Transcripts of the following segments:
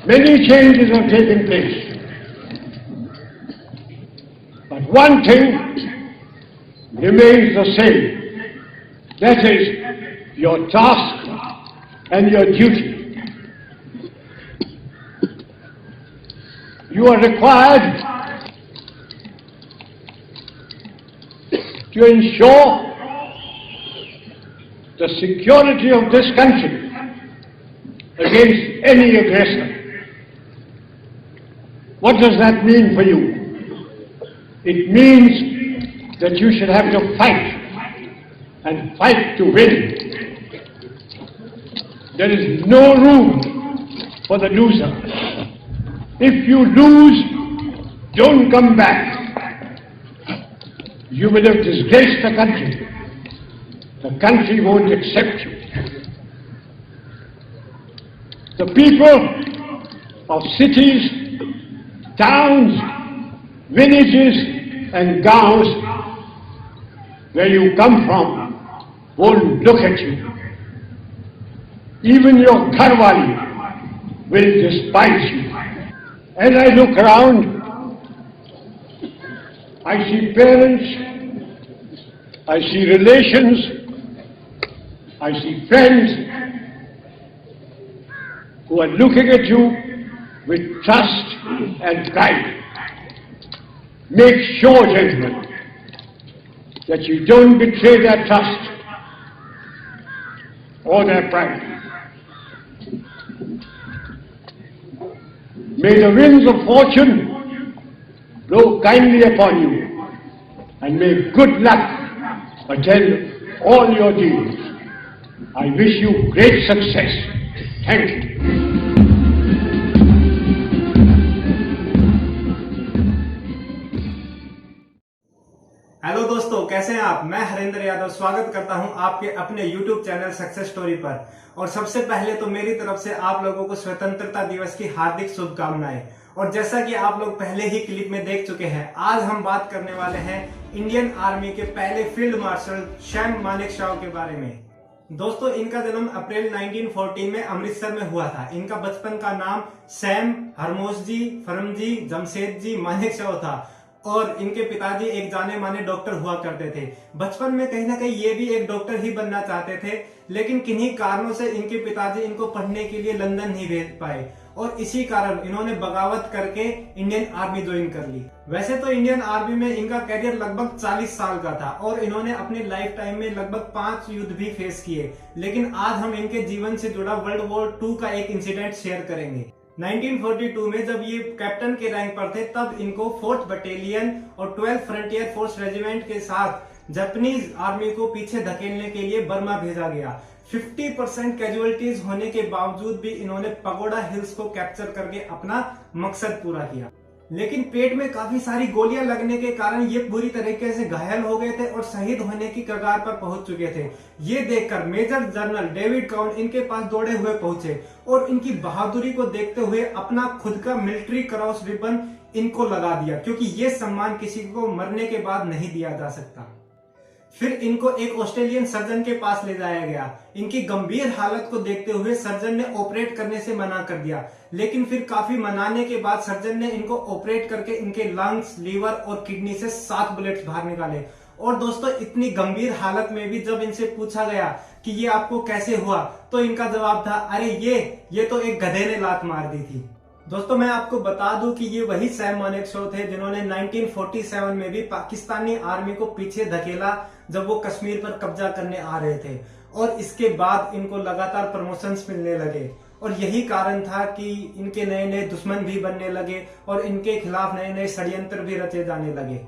Many changes have taken place. But one thing remains the same. That is your task and your duty. You are required to ensure the security of this country against any aggressor. What does that mean for you? It means that you should have to fight, and fight to win. There is no room for the loser. If you lose, don't come back. You will have disgraced the country. The country won't accept you. The people of cities, towns, villages and gowns where you come from won't look at you. Even your Gharwali will despise you. As I look around, I see parents, I see relations, I see friends who are looking at you with trust and pride. Make sure, gentlemen, that you don't betray their trust or their pride. May the winds of fortune blow kindly upon you, and may good luck attend all your deeds. I wish you great success. Thank you. Hello दोस्तों, कैसे हैं आप? मैं हरेंद्र यादव स्वागत करता हूं आपके अपने YouTube चैनल सक्सेस स्टोरी पर। और सबसे पहले तो मेरी तरफ से आप लोगों को स्वतंत्रता दिवस की हार्दिक शुभकामनाएं। और जैसा कि आप लोग पहले ही क्लिप में देख चुके हैं, आज हम बात करने वाले हैं इंडियन आर्मी के पहले फील्ड मार्शल सैम मानेकशॉ के बारे में। दोस्तों, इनका जन्म अप्रैल 1914 में अमृतसर में हुआ था। इनका बचपन का नाम सैम हरमोसजी फरमजी जमशेदजी मानेकशॉ था और इनके पिताजी एक जाने माने डॉक्टर हुआ करते थे। बचपन में कहीं ना कहीं ये भी एक डॉक्टर ही बनना चाहते थे, लेकिन किन्हीं कारणों से इनके पिताजी इनको पढ़ने के लिए लंदन नहीं भेज पाए और इसी कारण इन्होंने बगावत करके इंडियन आर्मी ज्वाइन कर ली। वैसे तो इंडियन आर्मी में इनका करियर लगभग 40 साल का था और इन्होंने अपने लाइफ टाइम में लगभग 5 युद्ध भी फेस किए, लेकिन आज हम इनके जीवन से जुड़ा वर्ल्ड वॉर 2 का एक इंसिडेंट शेयर करेंगे। 1942 में जब ये कैप्टन के रैंक पर थे, तब इनको 4th बटालियन और 12th फ्रंटियर फोर्स रेजिमेंट के साथ जापानीज आर्मी को पीछे धकेलने के लिए बर्मा भेजा गया। 50% कैजुअलिटीज होने के बावजूद भी इन्होंने पगोडा हिल्स को कैप्चर करके अपना मकसद पूरा किया, लेकिन पेट में काफी सारी गोलियां लगने के कारण ये बुरी तरीके से घायल हो गए थे और शहीद होने की कगार पर पहुंच चुके थे। ये देखकर मेजर जनरल डेविड काउन इनके पास दौड़े हुए पहुंचे और इनकी बहादुरी को देखते हुए अपना खुद का मिलिट्री क्रॉस रिबन इनको लगा दिया, क्योंकि ये सम्मान किसी को मरने के बाद नहीं दिया जा सकता। फिर इनको एक ऑस्ट्रेलियन सर्जन के पास ले जाया गया। इनकी गंभीर हालत को देखते हुए सर्जन ने ऑपरेट करने से मना कर दिया, लेकिन फिर काफी मनाने के बाद सर्जन ने इनको ऑपरेट करके इनके लंग्स, लीवर और किडनी से 7 बुलेट्स बाहर निकाले। और दोस्तों, इतनी गंभीर हालत में भी जब इनसे पूछा गया कि ये आपको कैसे हुआ, तो इनका जवाब था, अरे ये तो एक गधे ने लात मार दी थी। दोस्तों, मैं आपको बता दूं कि ये वही सैम मानेकशॉ थे जिन्होंने 1947 में भी पाकिस्तानी आर्मी को पीछे धकेला जब वो कश्मीर पर कब्जा करने आ रहे थे, और इसके बाद इनको लगातार प्रमोशंस मिलने लगे। और यही कारण था कि इनके नए नए दुश्मन भी बनने लगे और इनके खिलाफ नए नए षड्यंत्र भी रचे जाने लगे।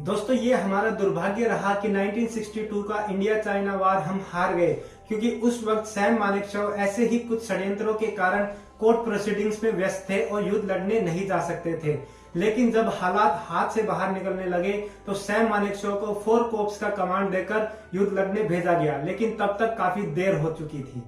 दोस्तों, ये हमारा दुर्भाग्य रहा कि 1962 का इंडिया चाइना वार हम हार गए, क्योंकि उस वक्त सैम मानेकशॉ ऐसे ही कुछ षड्यंत्रों के कारण कोर्ट प्रोसीडिंग्स में व्यस्त थे और युद्ध लड़ने नहीं जा सकते थे। लेकिन जब हालात हाथ से बाहर निकलने लगे तो सैम मानेकशॉ को 4 कोर्प्स का कमांड देकर युद्ध लड़ने भेजा गया, लेकिन तब तक काफी देर हो चुकी थी।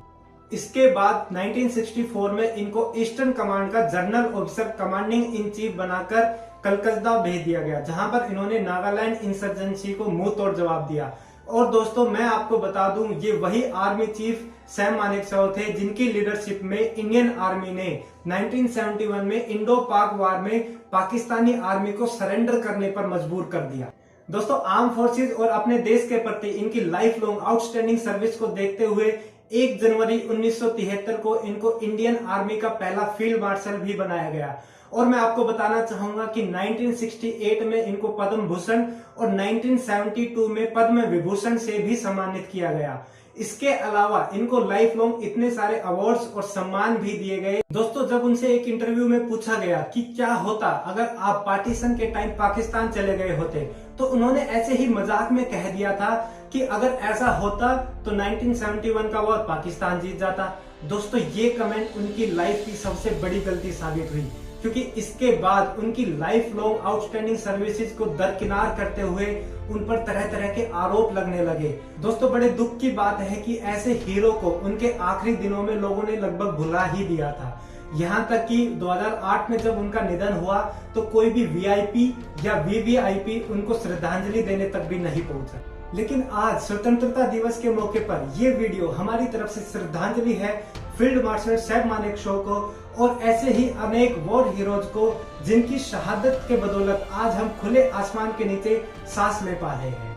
इसके बाद 1964 में इनको ईस्टर्न कमांड का general officer commanding in chief बनाकर कलकत्ता भेज दिया गया, जहां पर इन्होंने नागालैंड इंसर्जेंसी को मुंह तोड़ जवाब दिया। और दोस्तों मैं आपको बता दूं, ये वही आर्मी चीफ सैम मानेकशॉ थे जिनकी लीडरशिप में इंडियन आर्मी ने 1971 में इंडो पाक वार में पाकिस्तानी आर्मी को सरेंडर करने पर मजबूर कर दिया। दोस्तों आर्म फोर्सेस और अपने देश के प्रति इनकी लाइफ लॉन्ग आउटस्टैंडिंग सर्विस को देखते हुए 1 जनवरी 1973 को इनको इंडियन आर्मी का पहला फील्ड मार्शल भी बनाया गया। और मैं आपको बताना चाहूंगा कि 1968 में इनको पद्म भूषण और 1972 में पद्म विभूषण से भी सम्मानित किया गया। इसके अलावा इनको लाइफ लॉन्ग इतने सारे अवार्ड्स और सम्मान भी दिए गए। दोस्तों जब उनसे एक इंटरव्यू में पूछा गया कि क्या होता अगर आप पार्टीशन के टाइम पाकिस्तान चले गए होते, तो उन्होंने ऐसे ही मजाक में कह दिया था कि अगर ऐसा होता तो 1971 का वॉर पाकिस्तान जीत जाता। दोस्तों ये कमेंट उनकी लाइफ की सबसे बड़ी गलती साबित हुई, क्योंकि इसके बाद उनकी लाइफ लॉन्ग आउटस्टैंडिंग सर्विसेज को दरकिनार करते हुए उन पर तरह तरह के आरोप लगने लगे। दोस्तों बड़े दुख की बात है कि ऐसे हीरो को उनके आखिरी दिनों में लोगों ने लगभग भुला ही दिया था। यहाँ तक कि 2008 में जब उनका निधन हुआ तो कोई भी वीआईपी या वीवीआईपी उनको श्रद्धांजलि देने तक भी नहीं पहुंचा। लेकिन आज स्वतंत्रता दिवस के मौके पर यह वीडियो हमारी तरफ से श्रद्धांजलि है फील्ड मार्शल सैम मानेकशॉ को और ऐसे ही अनेक वॉर हीरोज को जिनकी शहादत के बदौलत आज हम खुले आसमान के नीचे सांस ले पा रहे हैं।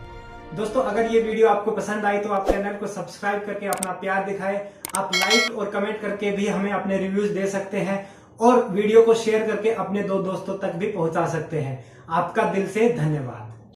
दोस्तों अगर ये वीडियो आपको पसंद आई तो आप चैनल को सब्सक्राइब करके अपना प्यार दिखाएं। आप लाइक और कमेंट करके भी हमें अपने रिव्यूज दे सकते हैं और वीडियो को शेयर करके अपने 2 दोस्तों तक भी पहुंचा सकते हैं। आपका दिल से धन्यवाद।